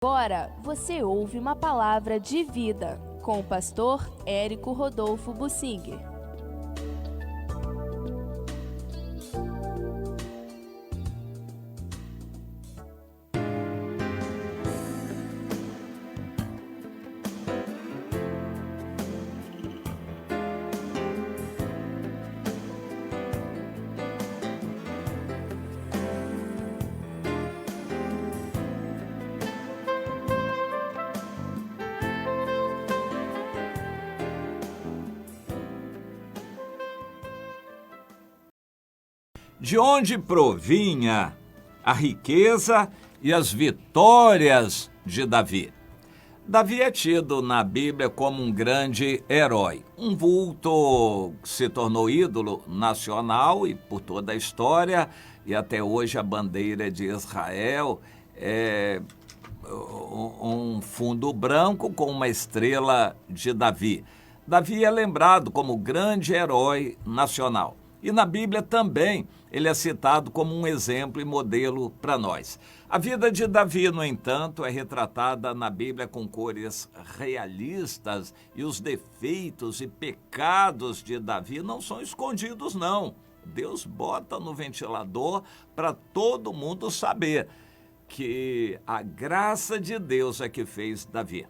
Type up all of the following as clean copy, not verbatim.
Agora você ouve uma palavra de vida com o pastor Érico Rodolfo Bussinger. De onde provinha a riqueza e as vitórias de Davi? Davi é tido na Bíblia como um grande herói, um vulto que se tornou ídolo nacional e por toda a história, e até hoje a bandeira de Israel é um fundo branco com uma estrela de Davi. Davi é lembrado como grande herói nacional. E na Bíblia também ele é citado como um exemplo e modelo para nós. A vida de Davi, no entanto, é retratada na Bíblia com cores realistas e os defeitos e pecados de Davi não são escondidos, não. Deus bota no ventilador para todo mundo saber que a graça de Deus é que fez Davi.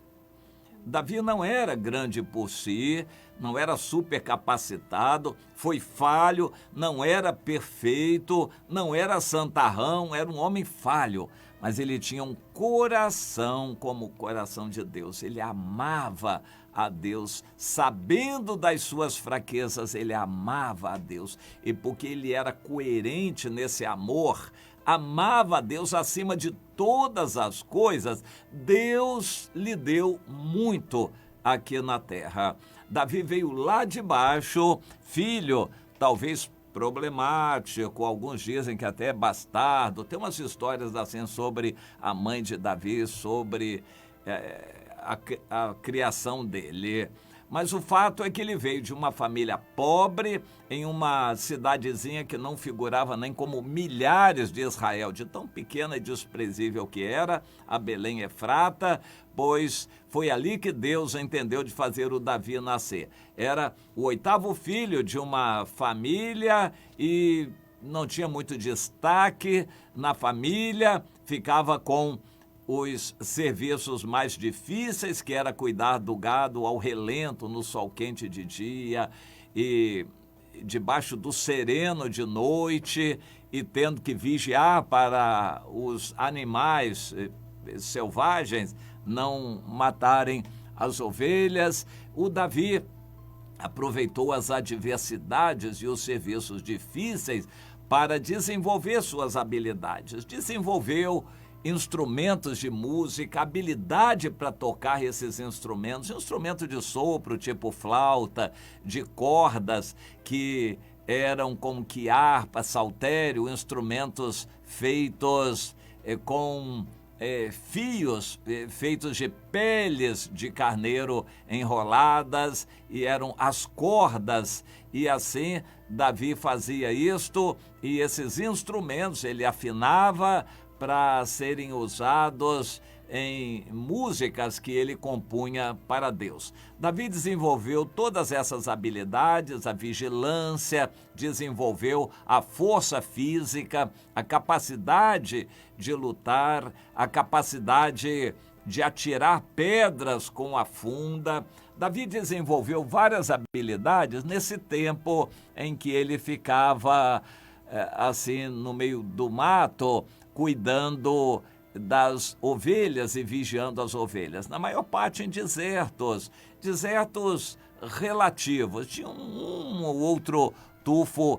Davi não era grande por si, não era super capacitado, foi falho, não era perfeito, não era santarrão, era um homem falho. Mas ele tinha um coração como o coração de Deus. Ele amava a Deus, sabendo das suas fraquezas, ele amava a Deus. E porque ele era coerente nesse amor, amava a Deus acima de todas as coisas, Deus lhe deu muito aqui na terra. Davi veio lá de baixo, filho, talvez problemático, alguns dizem que até bastardo. Tem umas histórias assim sobre a mãe de Davi, sobre a criação dele. Mas o fato é que ele veio de uma família pobre, em uma cidadezinha que não figurava nem como milhares de Israel, de tão pequena e desprezível que era, a Belém Efrata, pois foi ali que Deus entendeu de fazer o Davi nascer. Era o 8º filho de uma família e não tinha muito destaque na família, ficava com os serviços mais difíceis, que era cuidar do gado ao relento, no sol quente de dia e debaixo do sereno de noite, e tendo que vigiar para os animais selvagens não matarem as ovelhas. O Davi aproveitou as adversidades e os serviços difíceis para desenvolver suas habilidades. Desenvolveu instrumentos de música, habilidade para tocar esses instrumentos, instrumento de sopro, tipo flauta, de cordas, que eram como que harpa, saltério, instrumentos feitos com fios feitos de peles de carneiro enroladas, e eram as cordas, e assim Davi fazia isto, e esses instrumentos ele afinava para serem usados em músicas que ele compunha para Deus. Davi desenvolveu todas essas habilidades, a vigilância, desenvolveu a força física, a capacidade de lutar, a capacidade de atirar pedras com a funda. Davi desenvolveu várias habilidades nesse tempo em que ele ficava assim no meio do mato, cuidando das ovelhas e vigiando as ovelhas. Na maior parte em desertos relativos. Tinha um ou outro tufo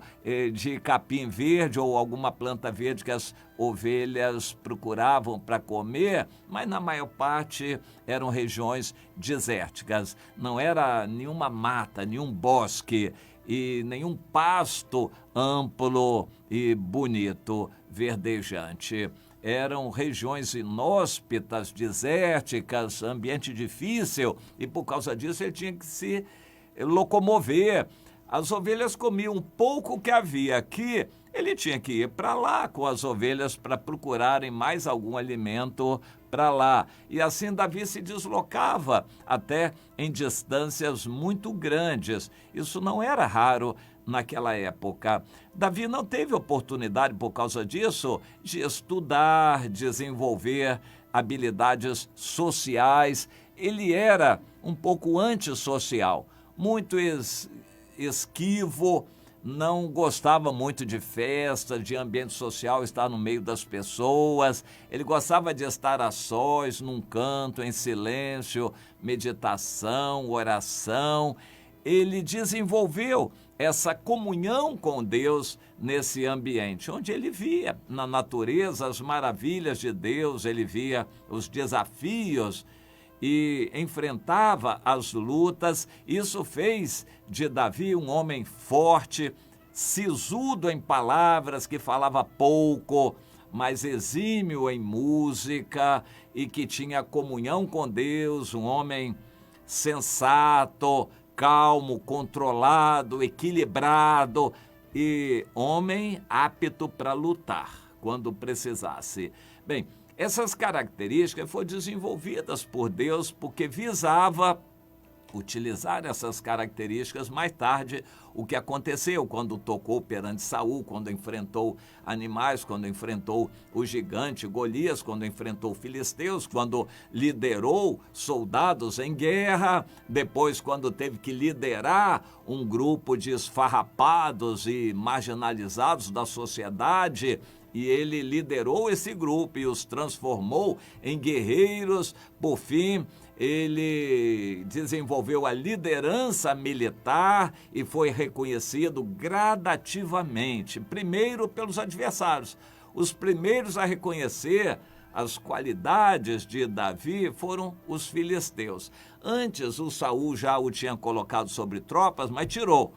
de capim verde ou alguma planta verde que as ovelhas procuravam para comer, mas na maior parte eram regiões desérticas. Não era nenhuma mata, nenhum bosque e nenhum pasto amplo e bonito, verdejante. Eram regiões inóspitas, desérticas, ambiente difícil, e por causa disso ele tinha que se locomover. As ovelhas comiam um pouco que havia aqui, ele tinha que ir para lá com as ovelhas para procurarem mais algum alimento para lá. E assim Davi se deslocava até em distâncias muito grandes. Isso não era raro naquela época. Davi não teve oportunidade, por causa disso, de estudar, desenvolver habilidades sociais. Ele era um pouco antissocial, muito esquivo, não gostava muito de festa, de ambiente social, estar no meio das pessoas. Ele gostava de estar a sós, num canto, em silêncio, meditação, oração. Ele desenvolveu essa comunhão com Deus nesse ambiente, onde ele via na natureza as maravilhas de Deus, ele via os desafios e enfrentava as lutas. Isso fez de Davi um homem forte, sisudo em palavras, que falava pouco, mas exímio em música e que tinha comunhão com Deus, um homem sensato, calmo, controlado, equilibrado e homem apto para lutar quando precisasse. Bem, essas características foram desenvolvidas por Deus porque visava utilizar essas características mais tarde. O que aconteceu quando tocou perante Saul, quando enfrentou animais, quando enfrentou o gigante Golias, quando enfrentou filisteus, quando liderou soldados em guerra, depois quando teve que liderar um grupo de esfarrapados e marginalizados da sociedade. E ele liderou esse grupo e os transformou em guerreiros. Por fim, ele desenvolveu a liderança militar e foi reconhecido gradativamente, primeiro pelos adversários. Os primeiros a reconhecer as qualidades de Davi foram os filisteus. Antes, o Saul já o tinha colocado sobre tropas, mas tirou.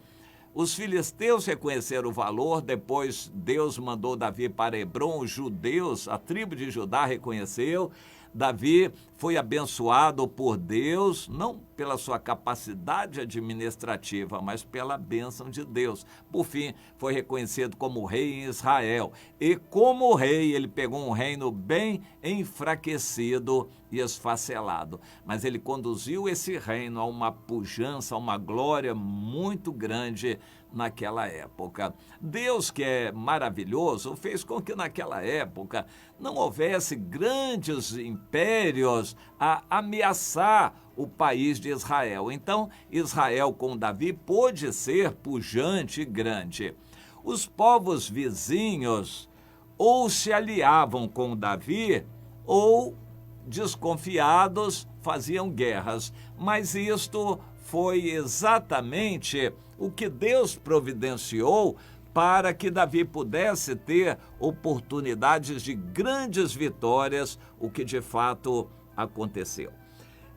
Os filisteus reconheceram o valor, depois Deus mandou Davi para Hebrom, os judeus, a tribo de Judá reconheceu. Davi foi abençoado por Deus, não pela sua capacidade administrativa, mas pela bênção de Deus. Por fim, foi reconhecido como rei em Israel. E como rei, ele pegou um reino bem enfraquecido e esfacelado. Mas ele conduziu esse reino a uma pujança, a uma glória muito grande naquela época. Deus, que é maravilhoso, fez com que naquela época não houvesse grandes impérios a ameaçar o país de Israel. Então, Israel com Davi pôde ser pujante e grande. Os povos vizinhos ou se aliavam com Davi ou, desconfiados, faziam guerras. Mas isto foi exatamente o que Deus providenciou para que Davi pudesse ter oportunidades de grandes vitórias, o que de fato aconteceu.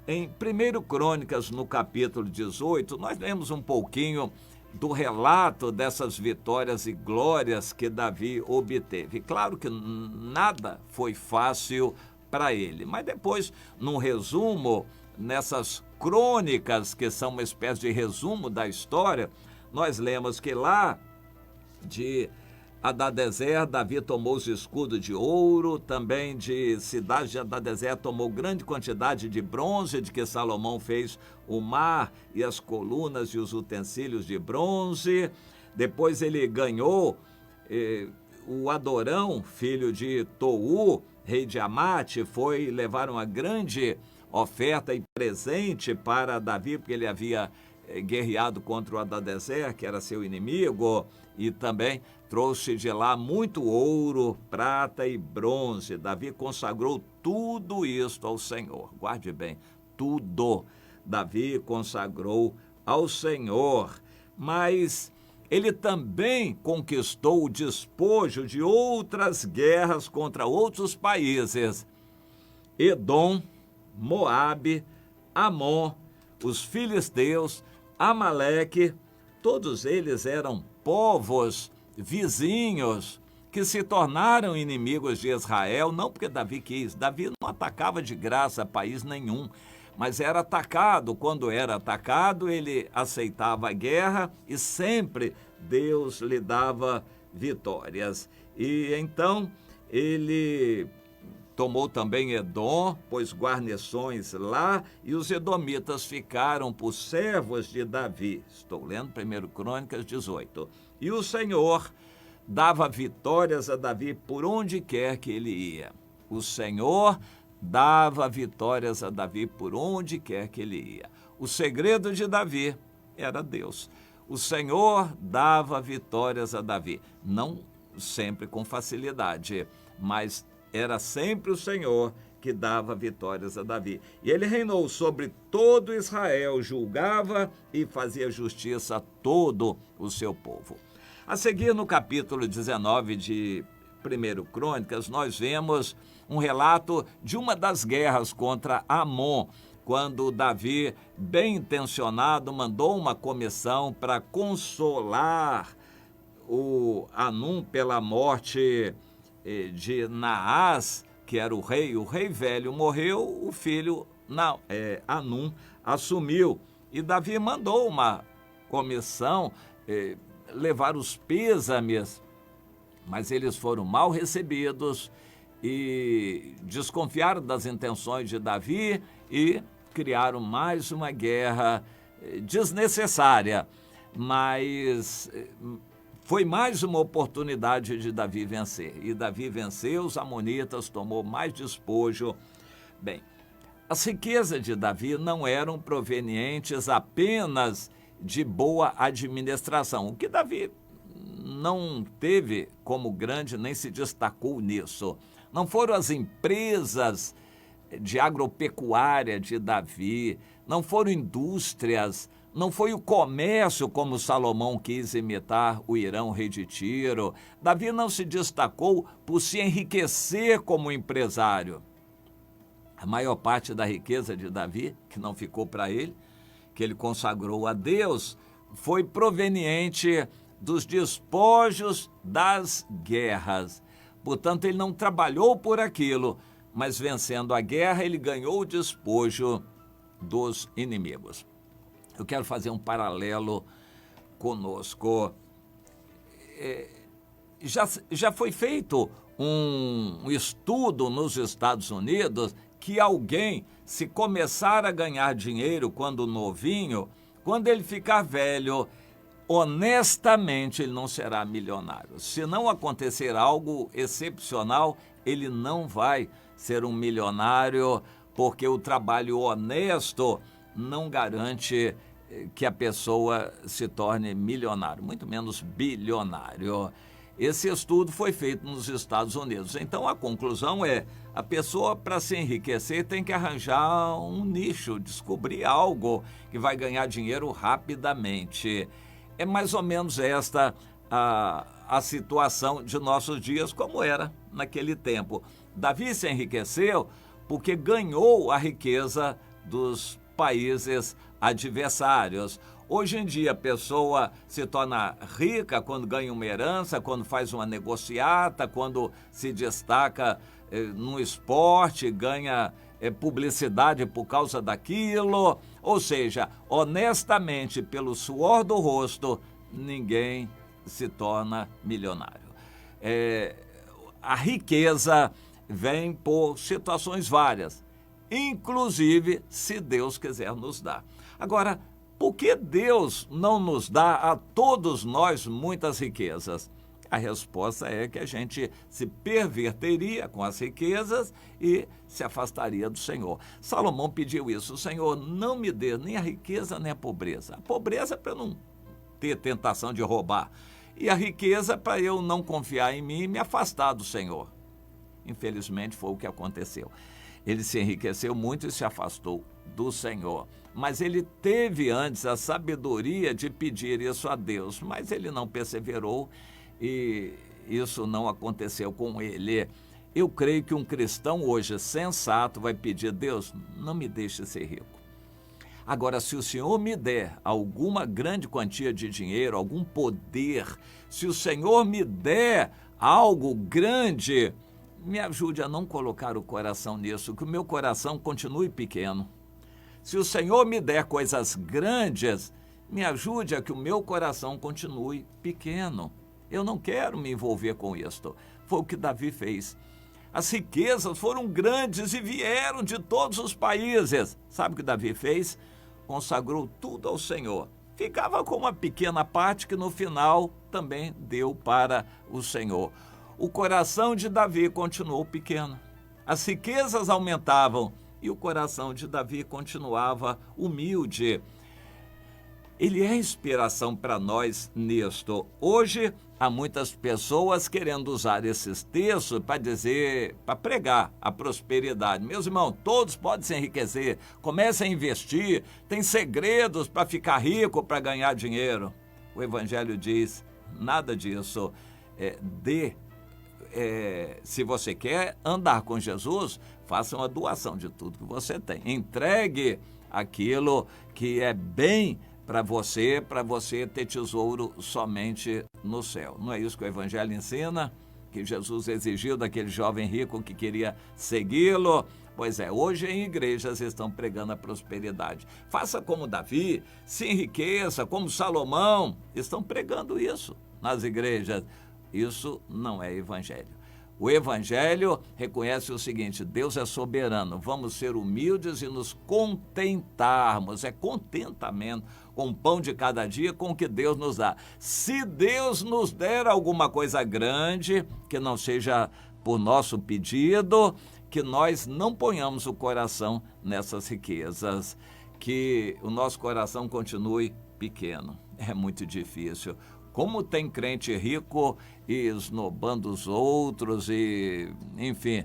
Em 1 Crônicas, no capítulo 18, nós lemos um pouquinho do relato dessas vitórias e glórias que Davi obteve. Claro que nada foi fácil para ele, mas depois, num resumo, nessas crônicas, que são uma espécie de resumo da história, nós lemos que lá de Adadezer, Davi tomou os escudos de ouro, também de cidade de Adadezer tomou grande quantidade de bronze, de que Salomão fez o mar e as colunas e os utensílios de bronze. Depois ele ganhou o Adorão, filho de Tou, rei de Amate, foi levar uma grande oferta e presente para Davi, porque ele havia guerreado contra o Adadezer, que era seu inimigo, e também trouxe de lá muito ouro, prata e bronze. Davi consagrou tudo isto ao Senhor. Guarde bem, tudo Davi consagrou ao Senhor. Mas ele também conquistou o despojo de outras guerras contra outros países. Edom, Moabe, Amon, os filisteus, Amaleque, todos eles eram povos vizinhos que se tornaram inimigos de Israel, não porque Davi quis. Davi não atacava de graça país nenhum, mas era atacado. Quando era atacado, ele aceitava a guerra e sempre Deus lhe dava vitórias. E então ele tomou também Edom, pôs guarnições lá, e os edomitas ficaram por servos de Davi. Estou lendo 1 Crônicas 18. E o Senhor dava vitórias a Davi por onde quer que ele ia. O Senhor dava vitórias a Davi por onde quer que ele ia. O segredo de Davi era Deus. O Senhor dava vitórias a Davi, não sempre com facilidade, mas era sempre o Senhor que dava vitórias a Davi. E ele reinou sobre todo Israel, julgava e fazia justiça a todo o seu povo. A seguir, no capítulo 19 de 1 Crônicas, nós vemos um relato de uma das guerras contra Amon, quando Davi, bem intencionado, mandou uma comissão para consolar o Anum pela morte de Naás, que era o rei velho morreu, o filho Anum assumiu. E Davi mandou uma comissão levar os pêsames, mas eles foram mal recebidos e desconfiaram das intenções de Davi e criaram mais uma guerra desnecessária, mas foi mais uma oportunidade de Davi vencer. E Davi venceu os amonitas, tomou mais despojo. Bem, as riquezas de Davi não eram provenientes apenas de boa administração. O que Davi não teve como grande, nem se destacou nisso. Não foram as empresas de agropecuária de Davi, não foram indústrias, não foi o comércio como Salomão quis imitar o Irão, rei de Tiro. Davi não se destacou por se enriquecer como empresário. A maior parte da riqueza de Davi, que não ficou para ele, que ele consagrou a Deus, foi proveniente dos despojos das guerras. Portanto, ele não trabalhou por aquilo, mas vencendo a guerra, ele ganhou o despojo dos inimigos. Eu quero fazer um paralelo conosco. Já foi feito um estudo nos Estados Unidos que alguém, se começar a ganhar dinheiro quando novinho, quando ele ficar velho, honestamente ele não será milionário. Se não acontecer algo excepcional, ele não vai ser um milionário, porque o trabalho honesto não garante que a pessoa se torne milionário, muito menos bilionário. Esse estudo foi feito nos Estados Unidos. Então, a conclusão é, a pessoa, para se enriquecer, tem que arranjar um nicho, descobrir algo que vai ganhar dinheiro rapidamente. É mais ou menos esta a situação de nossos dias, como era naquele tempo. Davi se enriqueceu porque ganhou a riqueza dos países adversários. Hoje em dia, a pessoa se torna rica quando ganha uma herança, quando faz uma negociata, quando se destaca no esporte, ganha publicidade por causa daquilo. Ou seja, honestamente, pelo suor do rosto, ninguém se torna milionário. A riqueza vem por situações várias, inclusive se Deus quiser nos dar. Agora, por que Deus não nos dá a todos nós muitas riquezas? A resposta é que a gente se perverteria com as riquezas e se afastaria do Senhor. Salomão pediu isso: Senhor, não me dê nem a riqueza nem a pobreza. A pobreza é para eu não ter tentação de roubar, e a riqueza para eu não confiar em mim e me afastar do Senhor. Infelizmente foi o que aconteceu. Ele se enriqueceu muito e se afastou do Senhor. Mas ele teve antes a sabedoria de pedir isso a Deus, mas ele não perseverou e isso não aconteceu com ele. Eu creio que um cristão hoje sensato vai pedir: Deus, não me deixe ser rico. Agora, se o Senhor me der alguma grande quantia de dinheiro, algum poder, se o Senhor me der algo grande, me ajude a não colocar o coração nisso, que o meu coração continue pequeno. Se o Senhor me der coisas grandes, me ajude a que o meu coração continue pequeno. Eu não quero me envolver com isto. Foi o que Davi fez. As riquezas foram grandes e vieram de todos os países. Sabe o que Davi fez? Consagrou tudo ao Senhor. Ficava com uma pequena parte que no final também deu para o Senhor. O coração de Davi continuou pequeno. As riquezas aumentavam e o coração de Davi continuava humilde. Ele é inspiração para nós nisto. Hoje, há muitas pessoas querendo usar esses textos para pregar a prosperidade. Meus irmãos, todos podem se enriquecer. Comecem a investir. Tem segredos para ficar rico, para ganhar dinheiro. O Evangelho diz nada disso. Se você quer andar com Jesus, faça uma doação de tudo que você tem. Entregue aquilo que é bem para você ter tesouro somente no céu. Não é isso que o Evangelho ensina? Que Jesus exigiu daquele jovem rico que queria segui-lo? Pois é, hoje em igrejas estão pregando a prosperidade. Faça como Davi, se enriqueça, como Salomão. Estão pregando isso nas igrejas. Isso não é Evangelho. O Evangelho reconhece o seguinte: Deus é soberano, vamos ser humildes e nos contentarmos, é contentamento com o pão de cada dia, com o que Deus nos dá. Se Deus nos der alguma coisa grande, que não seja por nosso pedido, que nós não ponhamos o coração nessas riquezas, que o nosso coração continue pequeno. É muito difícil. Como tem crente rico e esnobando os outros e, enfim,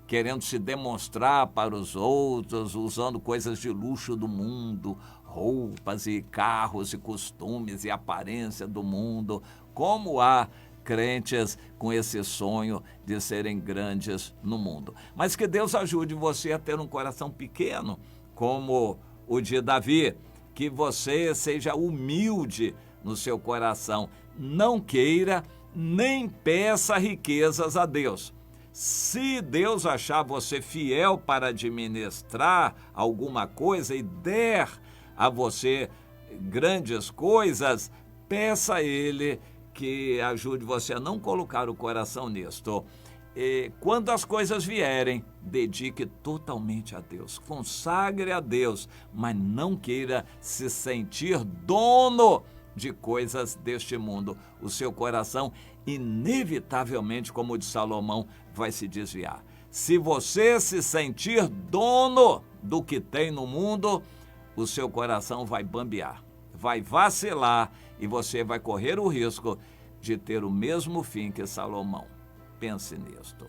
querendo se demonstrar para os outros, usando coisas de luxo do mundo, roupas e carros e costumes e aparência do mundo. Como há crentes com esse sonho de serem grandes no mundo. Mas que Deus ajude você a ter um coração pequeno, como o de Davi, que você seja humilde no seu coração, não queira nem peça riquezas a Deus. Se Deus achar você fiel para administrar alguma coisa e der a você grandes coisas, peça a Ele que ajude você a não colocar o coração nisto. E quando as coisas vierem, dedique totalmente a Deus, consagre a Deus, mas não queira se sentir dono de coisas deste mundo. O seu coração, inevitavelmente, como o de Salomão, vai se desviar. Se você se sentir dono do que tem no mundo, o seu coração vai bambear, vai vacilar e você vai correr o risco de ter o mesmo fim que Salomão. Pense nisto.